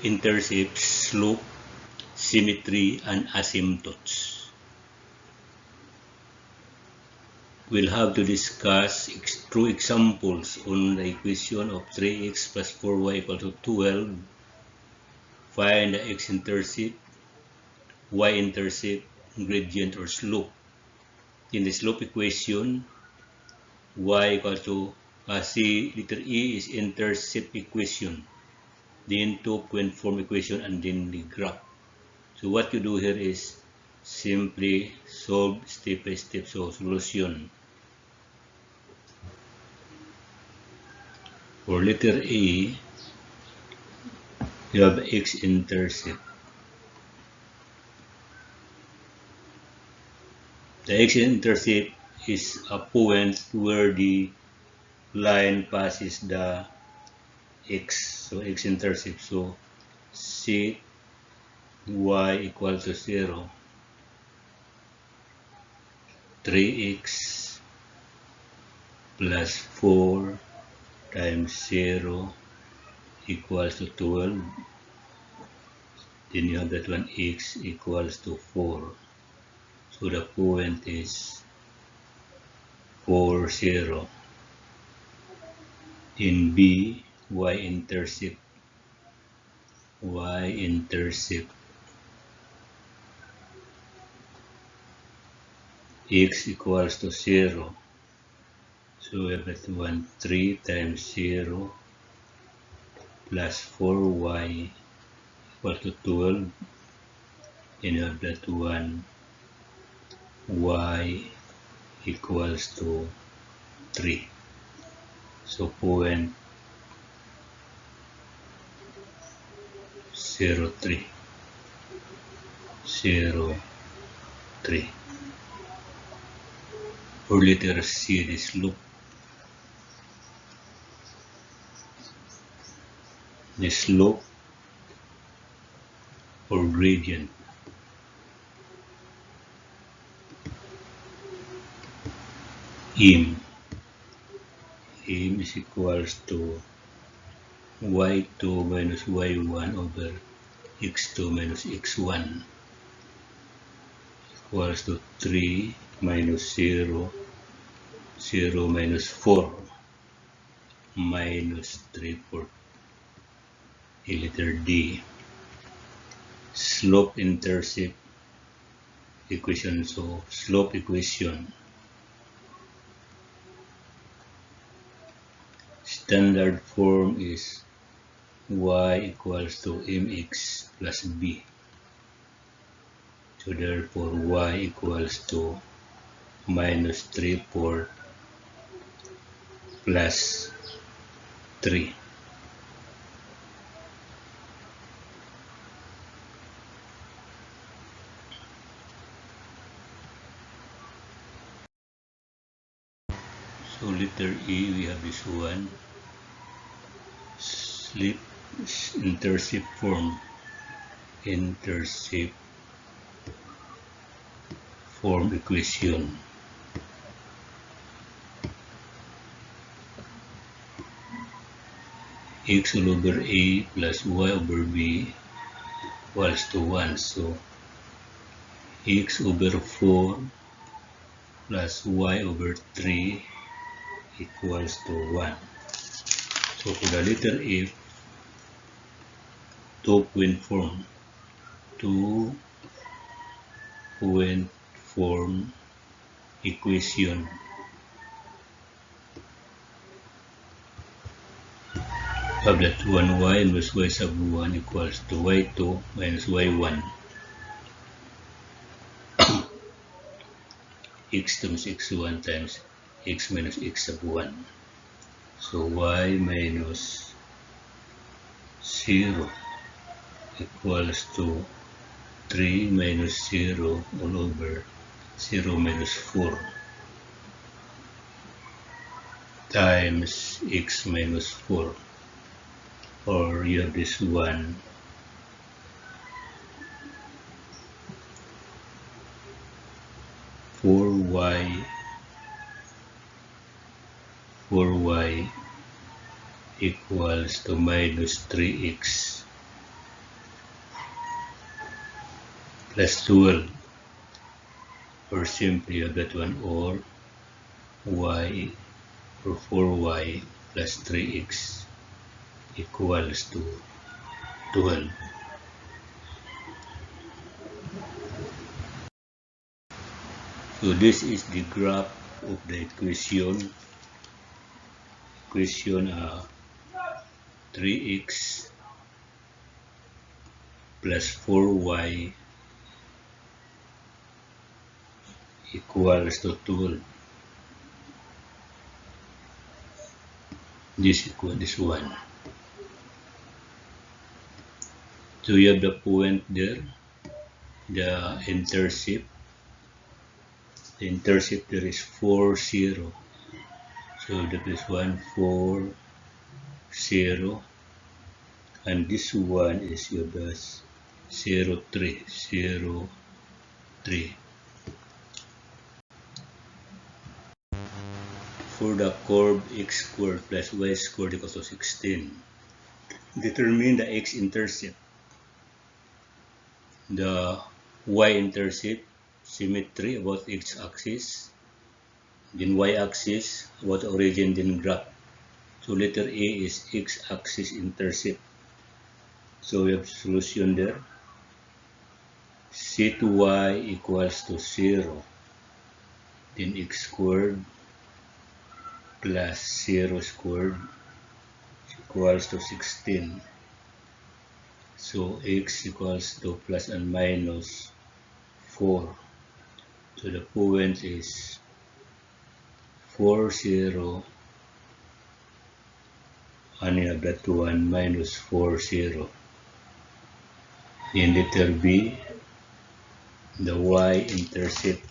intercepts, slope, symmetry, and asymptotes. We'll have to discuss through examples on the equation of 3x plus 4y equal to 12. Find the x-intercept, y-intercept, gradient, or slope. In the slope equation, y equal to letter E is intercept equation, then two-point form equation, and then the graph. So what you do here is simply solve step by step. So solution for letter A, you have x-intercept. The x-intercept is a point where the line passes the x, so x-intercept. So set y equal to 0, 3x plus 4 times 0 equals to 12. Then you have that one, x equals to 4. So the point is 4, 0. In B, y-intercept. Y-intercept x equals to 0. So we have that one, 3 times 0 plus 4y equal to 12. Then you have that one, y equals to 3. So point 0, 3, 0, 3. Or letter C, the slope. The slope or gradient. M is equals to y2 minus y1 over x2 minus x1 equals to 3 minus 0, 0 minus 4 minus 3/4. Letter D, slope intercept equation. So slope equation, standard form is y equals to mx plus b. So therefore y equals to minus 3/4 plus 3. So letter E, we have this one, slip intercept form, intercept form equation. X all over A plus y over B equals to 1. So x over 4 plus y over 3 equals to 1. So for the letter F, two-point form equation. Have that 1y minus y sub 1 equals to y2 minus y1. X times x1 times x minus x sub 1. So y minus 0 equals to 3 minus 0 all over 0 minus 4 times x minus 4. Or you have this one, 4y equals to minus 3x plus 12, or simply that one, or y or 4y plus 3x equals to 12. So this is the graph of the equation 3x plus 4y equals to 12. This one. So you have the point there, the intercept. The intercept there is 4, 0. So that is 1, 4, 0. And this one is your 0, 3, 0, 3. For the curve x squared plus y squared equals to 16, determine the x-intercept. The y-intercept, symmetry about x-axis, then y-axis about origin, then graph. So letter A is x-axis intercept. So we have solution there. C to y equals to 0, then x squared plus 0 squared equals to 16. So x equals to plus and minus 4. So the point is 4, 0, and you have that one minus 4, 0. In letter B, the y-intercept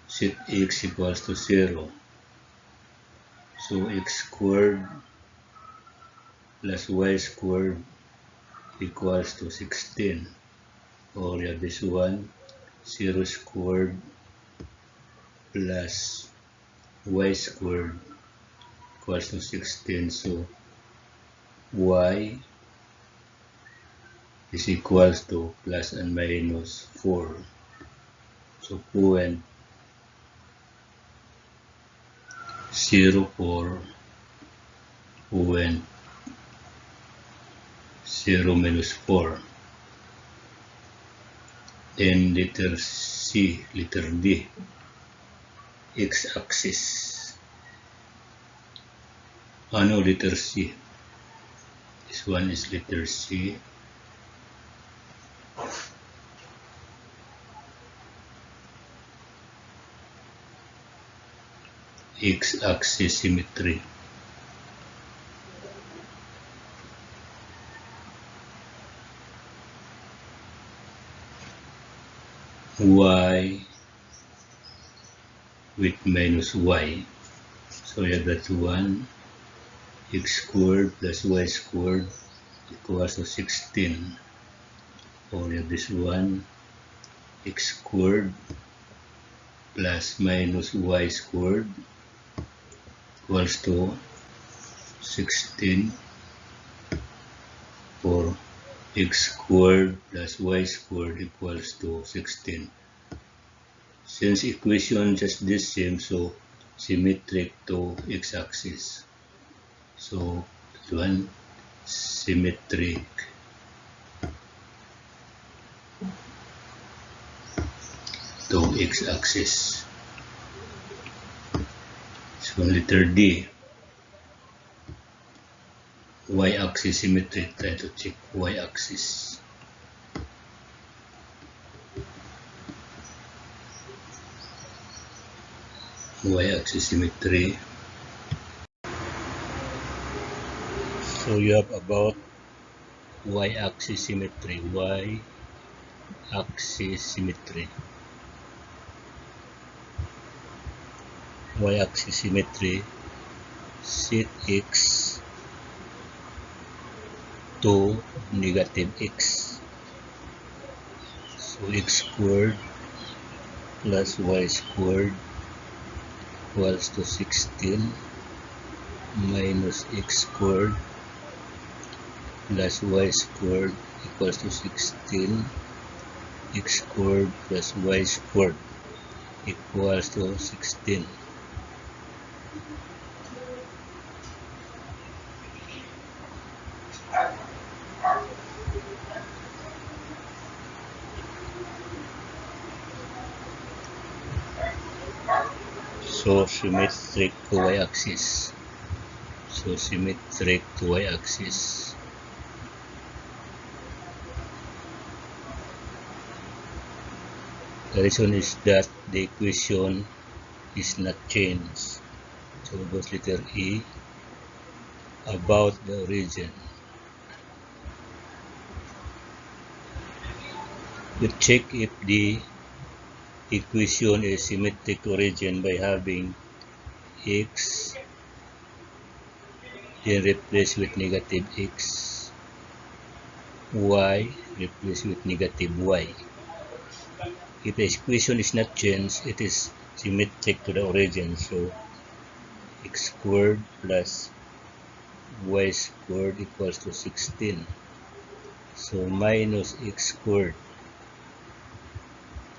set x equals to 0. So x squared plus y squared equals to 16. Or you have this one, 0 squared plus y squared equals to 16. So y is equals to plus and minus 4. So point 0.4, point 0 minus 4. Then letter C, letter D, x-axis. No, letter C. This one is letter C. X-axis symmetry. Y with minus y. So you have that one, x squared plus y squared equals to 16. Or you have this one, x squared plus minus y squared equals to 16, or x squared plus y squared equals to 16. Since equation just the same, so symmetric to x-axis. So this one symmetric to x-axis. So letter D, y-axis symmetry. Try to check y-axis. Y-axis symmetry. So you have about y-axis symmetry. Y-axis symmetry. Y-axis symmetry. Set x to negative x. So x squared plus y squared equals to 16. minus x squared plus y squared equals to 16. X squared plus y squared equals to 16. So symmetric to y-axis. So symmetric to y-axis. The reason is that the equation is not changed. So we got letter E about the origin. We check if the equation is symmetric to origin by having x then replace with negative x, y replace with negative y. If the equation is not changed, it is symmetric to the origin. So x squared plus y squared equals to 16. So minus x squared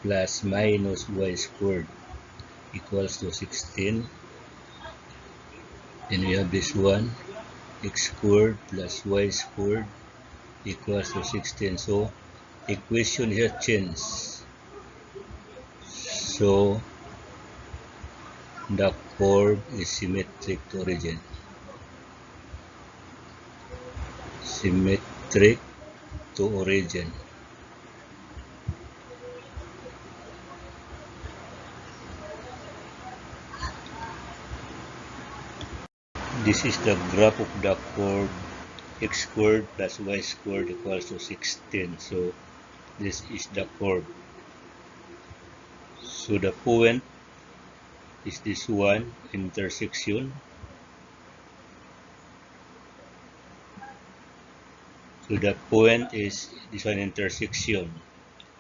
plus minus y squared equals to 16. Then we have this one, x squared plus y squared equals to 16. So equation here changed. So the curve is symmetric to origin. Symmetric to origin. This is the graph of the curve x squared plus y squared equals to 16. So this is the curve. So the point is this one, intersection. So the point is this one, intersection.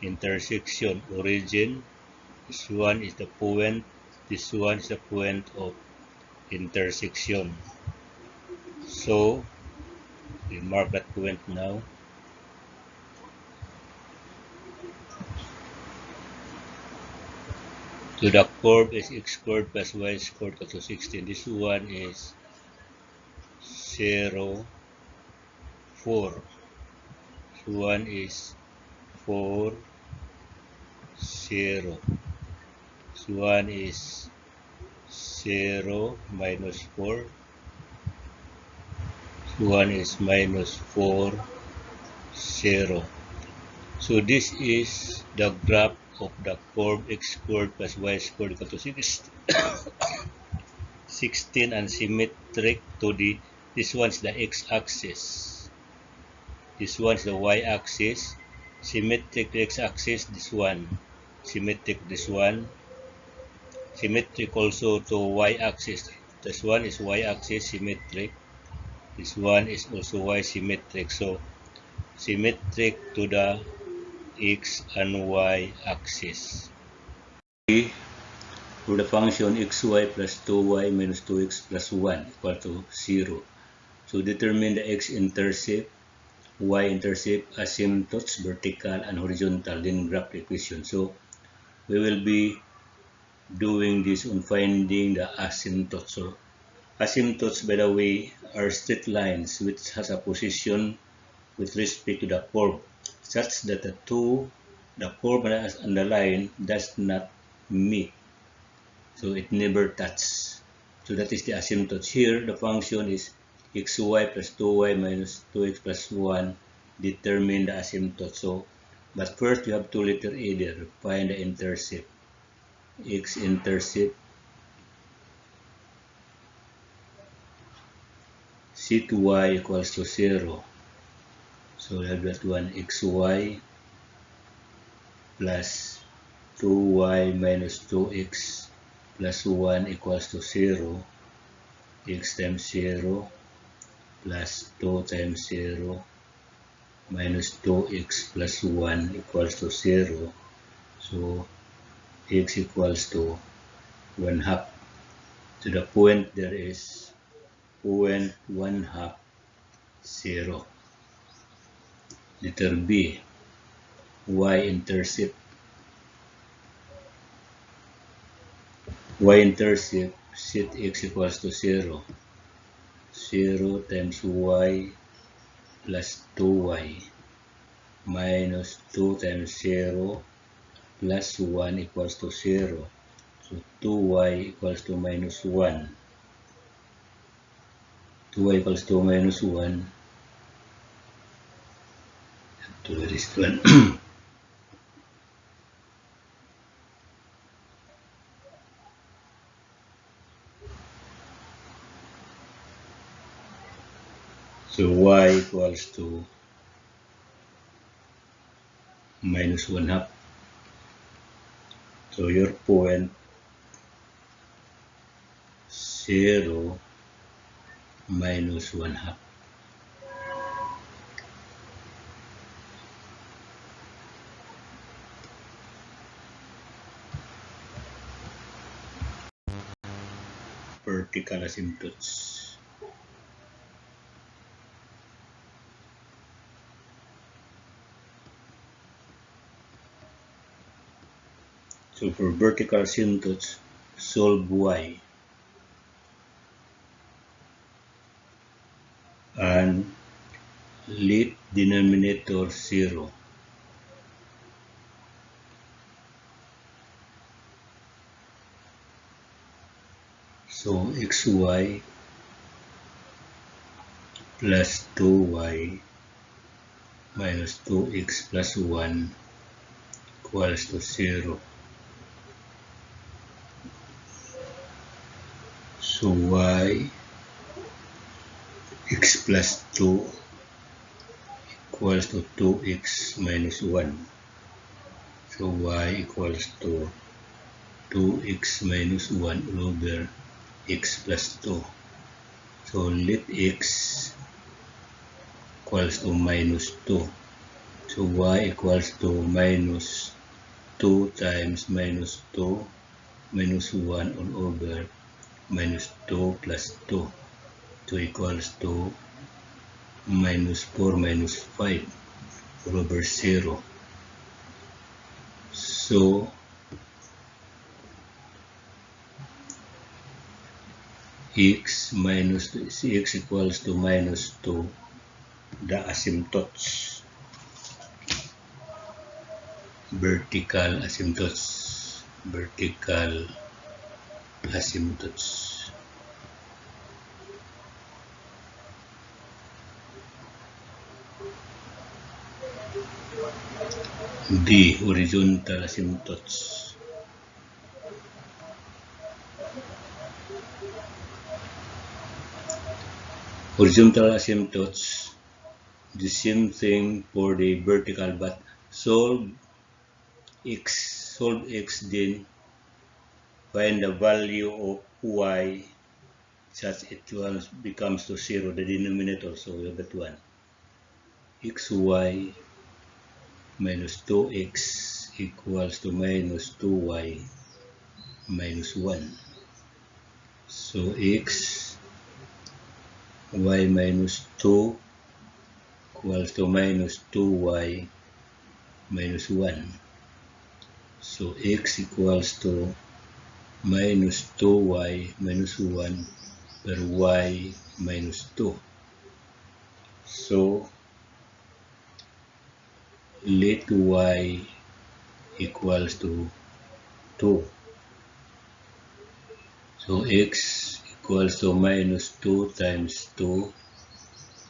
Intersection, origin. This one is the point. This one is the point of intersection. So we mark that point now. So the curve is x squared plus y squared equals to 16. This one is 0, 4. This one is 4, 0. This one is 0 minus 4. This one is minus 4, 0. So this is the graph of the curve x squared plus y squared equal to 16 and symmetric to the, this one is the x-axis. This one is the y-axis. Symmetric to x-axis, this one. Symmetric this one. Symmetric also to y-axis. This one is y-axis symmetric. This one is also y-symmetric. So symmetric to the x and y axis. For the function xy plus 2y minus 2x plus 1 equal to 0. So determine the x-intercept, y-intercept, asymptotes, vertical and horizontal, then graph the equation. So we will be doing this on finding the asymptotes. So asymptotes, by the way, are straight lines which has a position with respect to the curve, such that the curve and the line does not meet. So it never touches. So that is the asymptotes. Here, the function is xy plus 2y minus 2x plus 1. Determine the asymptote. So, but first you have two letter A there. Find the intercept. X-intercept. C to y equals to 0. So we have that one, xy plus 2y minus 2x plus 1 equals to 0. X times 0 plus 2 times 0 minus 2x plus 1 equals to 0. So x equals to 1/2. So the point there is point 1/2 0. Letter B, y-intercept. Y-intercept, set x equals to 0. 0 times y plus 2y minus 2 times 0 plus 1 equals to 0. So 2y equals to minus 1. 2y equals to minus 1. To this one. So y equals to minus 1/2. So your point 0 minus 1/2. Vertical asymptotes. So for vertical asymptotes, solve y and let denominator 0. So xy plus 2y minus 2x plus 1 equals to 0. So y x plus 2 equals to 2x minus 1. So y equals to 2x minus 1 over x plus 2. So let x equals to minus 2. So y equals to minus 2 times minus 2 minus 1 all over minus 2 plus 2. So equals to minus 4 minus 5 all over 0. So x equals to minus 2, the asymptotes. Vertical asymptotes. Vertical asymptotes. D, horizontal asymptotes. Horizontal asymptotes, the same thing for the vertical, but solve x, then find the value of y such it becomes to 0, the denominator. So we have that one. Xy minus 2x equals to minus 2y minus 1. So x, y minus 2 equals to minus 2y minus 1. So x equals to minus 2y minus 1 per y minus 2. So let y equals to 2. So x equals to minus 2 times 2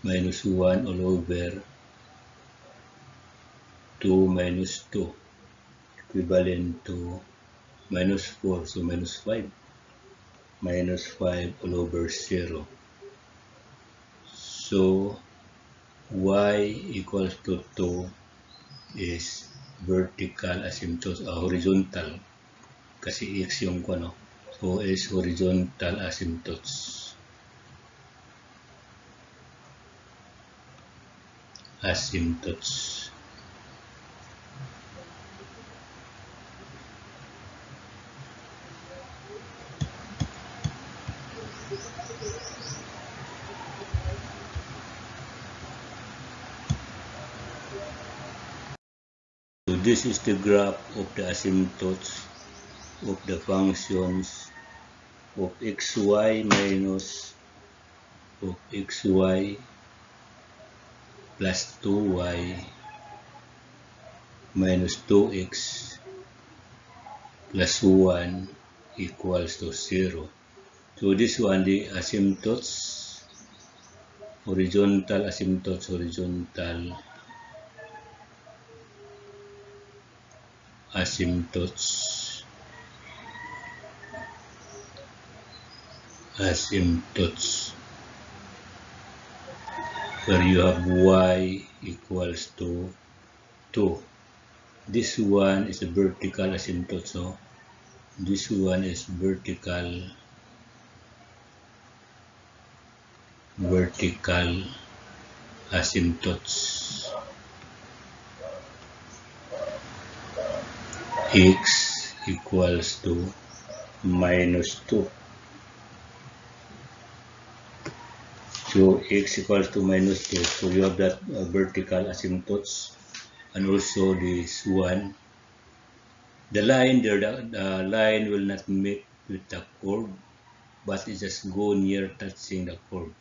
minus 1 all over 2 minus 2, equivalent to minus 4, so minus 5. Minus 5 all over 0. So y equals to 2 is vertical asymptotes, horizontal. Kasi x yung ano. So is horizontal asymptotes. Asymptotes. this is the graph of the asymptotes of the functions of xy minus of xy plus 2y minus 2x plus 1 equals to 0. So this one, the asymptotes, horizontal asymptotes, horizontal asymptotes, asymptotes, where you have y equals to 2. This one is a vertical asymptote, so this one is vertical asymptotes. X equals to minus 2. So x equals to minus 2. So you have that vertical asymptotes, and also this one. The line there, the line will not meet with the curve, but it just go near touching the curve.